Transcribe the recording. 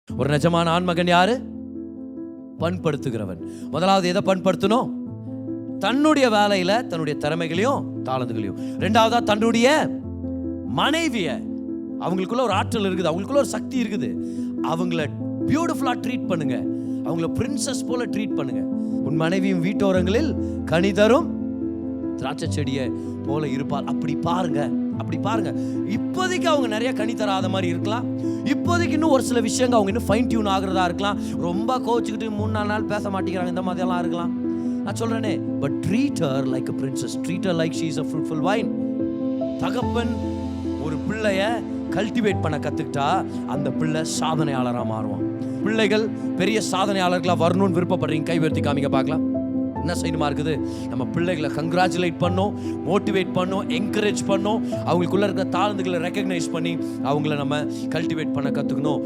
ஒரு நிஜமான ஆண்மகன் யாரு? பண்படுத்துகிறவன். முதலாவது எதை பண்படுத்தணும்? தன்னுடைய வேலையில தன்னுடைய திறமைகளையும் தாளந்துகளையும். ரெண்டாவதா தன்னுடைய மனைவிய, அவங்களுக்குள்ள ஒரு ஆற்றல் இருக்குது, அவங்களுக்குள்ள ஒரு சக்தி இருக்குது, அவங்கள பியூட்டிஃபுல்லா ட்ரீட் பண்ணுங்க, அவங்கள பிரின்சஸ் போல ட்ரீட் பண்ணுங்க. உன் மனைவியும் வீட்டோரங்களில் கனிதரும் திராட்சை செடியை போல இருப்பார். அப்படி பாருங்க, அப்படி பாருங்க. இப்போதைக்கு அவங்க நிறைய கனி தராத மாதிரி இருக்கலாம், இப்போதைக்கு இன்னும் ஒரு சில விஷயங்கள் அவங்க இன்னும் ஃபைன் டியூன் ஆகுறதா இருக்கலாம், ரொம்ப கோச்சுக்கிட்டு 3-4 நாள் பேச மாட்டேங்கிறாங்க, இந்த மாதிரியெல்லாம் இருக்கலாம். நான் சொல்றேனே, but treat her like a princess, treat her like she is a fruitful vine. தகப்பன் ஒரு பிள்ளைய கல்டிவேட் பண்ண கத்துக்கிட்டா அந்த பிள்ளை சாதனையாளராக மாறுவான். பிள்ளைகள் பெரிய சாதனையாளர்களாக வரணும்னு விருப்பப்படுறீங்க, கை உயர்த்தி காமிங்க பார்க்கலாம். என்ன செய்யணுமா இருக்குது? நம்ம பிள்ளைகளை கங்க்ராச்சுலேட் பண்ணோம், மோட்டிவேட் பண்ணோம், என்கரேஜ் பண்ணோம், அவங்களுக்குள்ள இருக்கிற தாழ்ந்துகளை ரெக்கக்னைஸ் பண்ணி அவங்கள நம்ம கல்டிவேட் பண்ண கற்றுக்கணும்.